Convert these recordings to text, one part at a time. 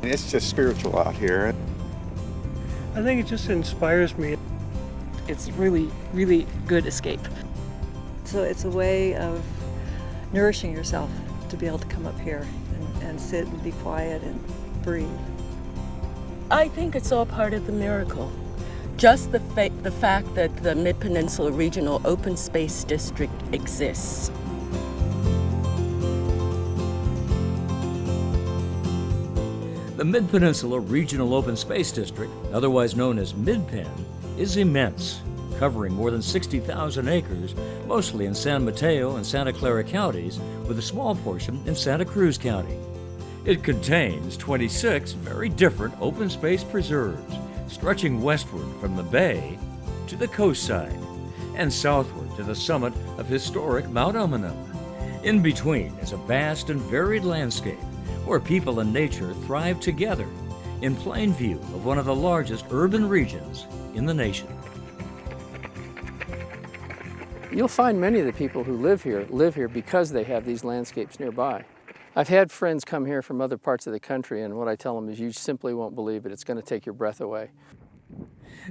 It's just spiritual out here. I think it just inspires me. It's really, really good escape. So it's a way of nourishing yourself to be able to come up here and sit and be quiet and breathe. I think it's all part of the miracle. Just the fact that the Mid-Peninsula Regional Open Space District exists. The Mid-Peninsula Regional Open Space District, otherwise known as Midpen, is immense, covering more than 60,000 acres, mostly in San Mateo and Santa Clara counties, with a small portion in Santa Cruz County. It contains 26 very different open space preserves, stretching westward from the bay to the coastside and southward to the summit of historic Mount Umunhum. In between is a vast and varied landscape where people and nature thrive together in plain view of one of the largest urban regions in the nation. You'll find many of the people who live here because they have these landscapes nearby. I've had friends come here from other parts of the country, and what I tell them is you simply won't believe it. It's going to take your breath away.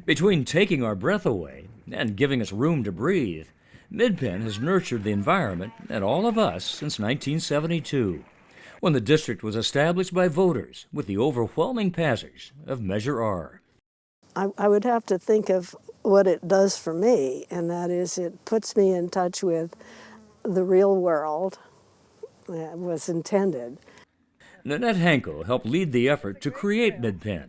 Between taking our breath away and giving us room to breathe, Midpen has nurtured the environment and all of us since 1972, when the district was established by voters with the overwhelming passage of Measure R. I would have to think of what it does for me, and that is it puts me in touch with the real world that was intended. Nanette Hanko helped lead the effort to create Midpen.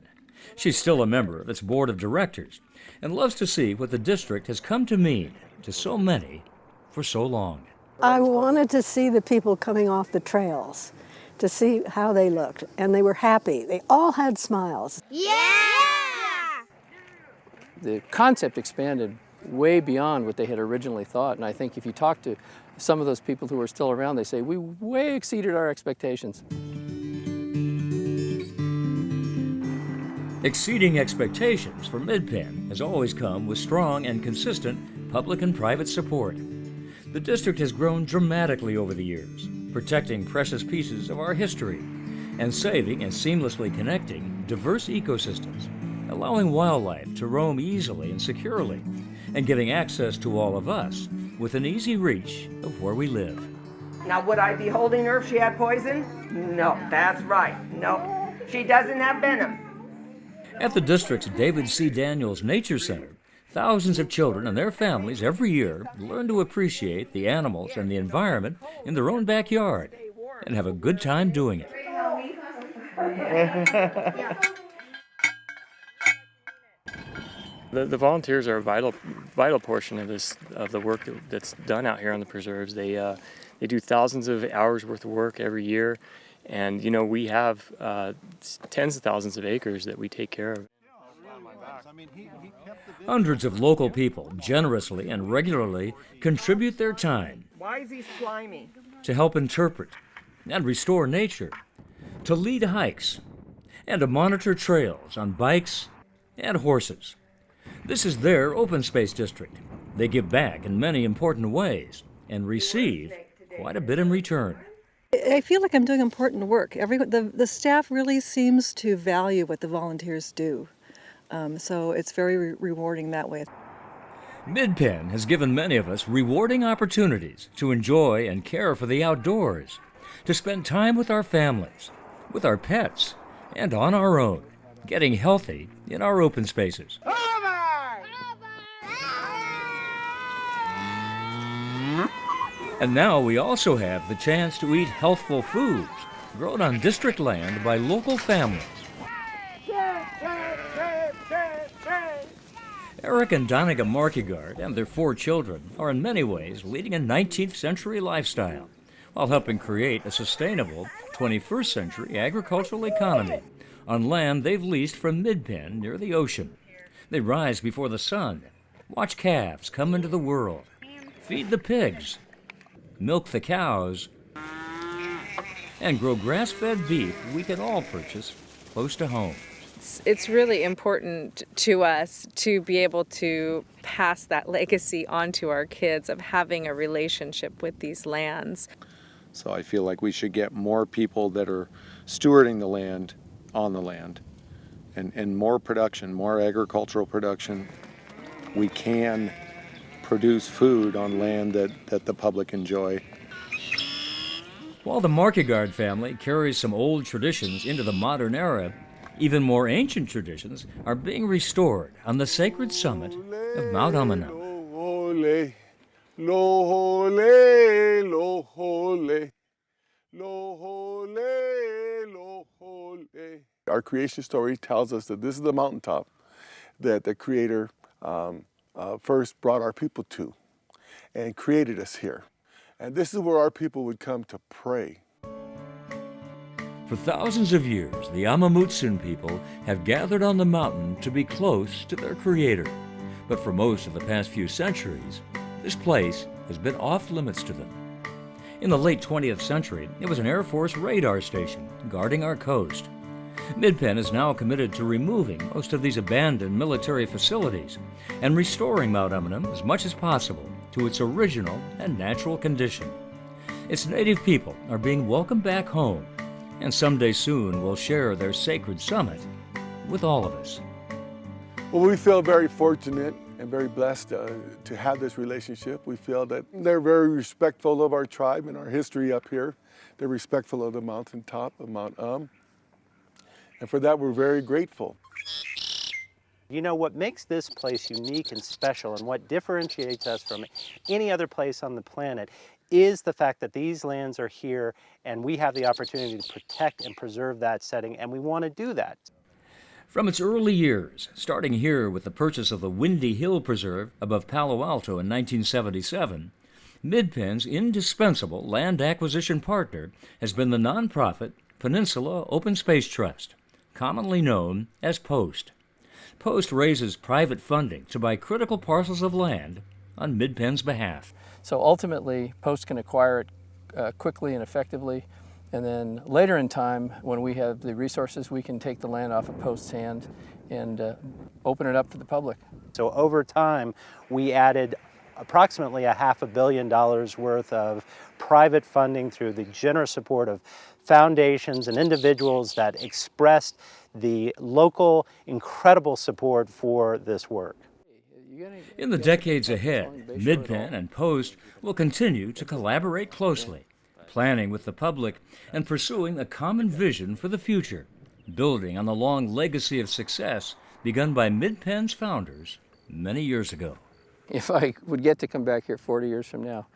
She's still a member of its board of directors and loves to see what the district has come to mean to so many for so long. I wanted to see the people coming off the trails, to see how they looked, and they were happy. They all had smiles. Yeah! The concept expanded way beyond what they had originally thought, and I think if you talk to some of those people who are still around, they say, we way exceeded our expectations. Exceeding expectations for Midpen has always come with strong and consistent public and private support. The district has grown dramatically over the years, protecting precious pieces of our history and saving and seamlessly connecting diverse ecosystems, allowing wildlife to roam easily and securely, and giving access to all of us within easy reach of where we live. Now, would I be holding her if she had poison? No, that's right. No, she doesn't have venom. At the district's David C. Daniels Nature Center, thousands of children and their families every year learn to appreciate the animals and the environment in their own backyard and have a good time doing it. The volunteers are a vital portion of the work that's done out here on the preserves. They do thousands of hours worth of work every year, and we have tens of thousands of acres that we take care of. Hundreds of local people generously and regularly contribute their time. Why is he slimy? To help interpret and restore nature, to lead hikes, and to monitor trails on bikes and horses. This is their open space district. They give back in many important ways and receive quite a bit in return. I feel like I'm doing important work. The staff really seems to value what the volunteers do. So it's very rewarding that way. Midpen has given many of us rewarding opportunities to enjoy and care for the outdoors, to spend time with our families, with our pets, and on our own, getting healthy in our open spaces. And now we also have the chance to eat healthful foods grown on district land by local families. Eric and Donica Markegard and their 4 children are in many ways leading a 19th century lifestyle while helping create a sustainable 21st century agricultural economy on land they've leased from Midpen near the ocean. They rise before the sun, watch calves come into the world, feed the pigs, milk the cows, and grow grass-fed beef we can all purchase close to home. It's really important to us to be able to pass that legacy on to our kids of having a relationship with these lands. So I feel like we should get more people that are stewarding the land on the land and more production, more agricultural production. We can produce food on land that the public enjoy. While the Markegard family carries some old traditions into the modern era, even more ancient traditions are being restored on the sacred summit of Mount Umunhum. Our creation story tells us that this is the mountaintop that the Creator first brought our people to and created us here. And this is where our people would come to pray. For thousands of years, the Amamutsun people have gathered on the mountain to be close to their Creator. But for most of the past few centuries, this place has been off limits to them. In the late 20th century, it was an Air Force radar station guarding our coast. Midpen is now committed to removing most of these abandoned military facilities and restoring Mount Umunhum as much as possible to its original and natural condition. Its native people are being welcomed back home, and someday soon will share their sacred summit with all of us. Well, we feel very fortunate and very blessed to have this relationship. We feel that they're very respectful of our tribe and our history up here. They're respectful of the mountaintop of Mount and for that we're very grateful. You know, what makes this place unique and special and what differentiates us from any other place on the planet is the fact that these lands are here and we have the opportunity to protect and preserve that setting, and we want to do that. From its early years, starting here with the purchase of the Windy Hill Preserve above Palo Alto in 1977, Midpen's indispensable land acquisition partner has been the nonprofit Peninsula Open Space Trust, commonly known as POST. POST raises private funding to buy critical parcels of land on Midpen's behalf. So ultimately, POST can acquire it quickly and effectively, and then later in time, when we have the resources, we can take the land off of POST's hand and open it up to the public. So over time, we added approximately $500 million worth of private funding through the generous support of foundations and individuals that expressed the local incredible support for this work. In the decades ahead, Midpen and POST will continue to collaborate closely, planning with the public and pursuing a common vision for the future, building on the long legacy of success begun by Midpen's founders many years ago. If I would get to come back here 40 years from now,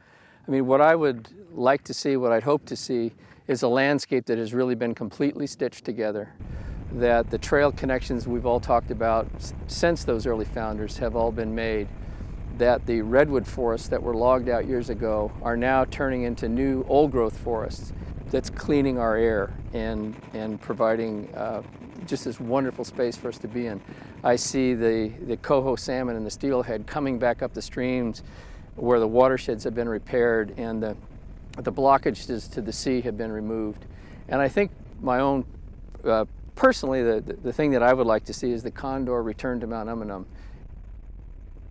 I mean, what I would like to see, what I'd hope to see, is a landscape that has really been completely stitched together, that the trail connections we've all talked about since those early founders have all been made, that the redwood forests that were logged out years ago are now turning into new old-growth forests that's cleaning our air and providing just this wonderful space for us to be in. I see the coho salmon and the steelhead coming back up the streams where the watersheds have been repaired and the blockages to the sea have been removed. And I think my own, personally, the thing that I would like to see is the condor return to Mount Umunhum.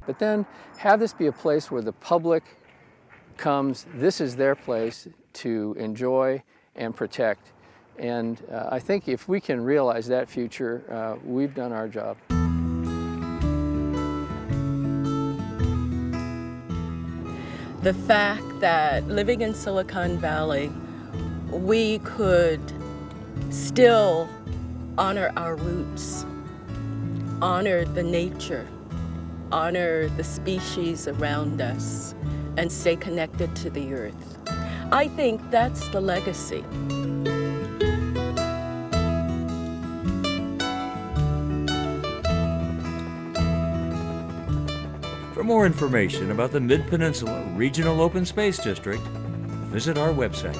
But then have this be a place where the public comes, this is their place to enjoy and protect. And I think if we can realize that future, we've done our job. The fact that living in Silicon Valley, we could still honor our roots, honor the nature, honor the species around us, and stay connected to the earth. I think that's the legacy. For more information about the Mid-Peninsula Regional Open Space District, visit our website.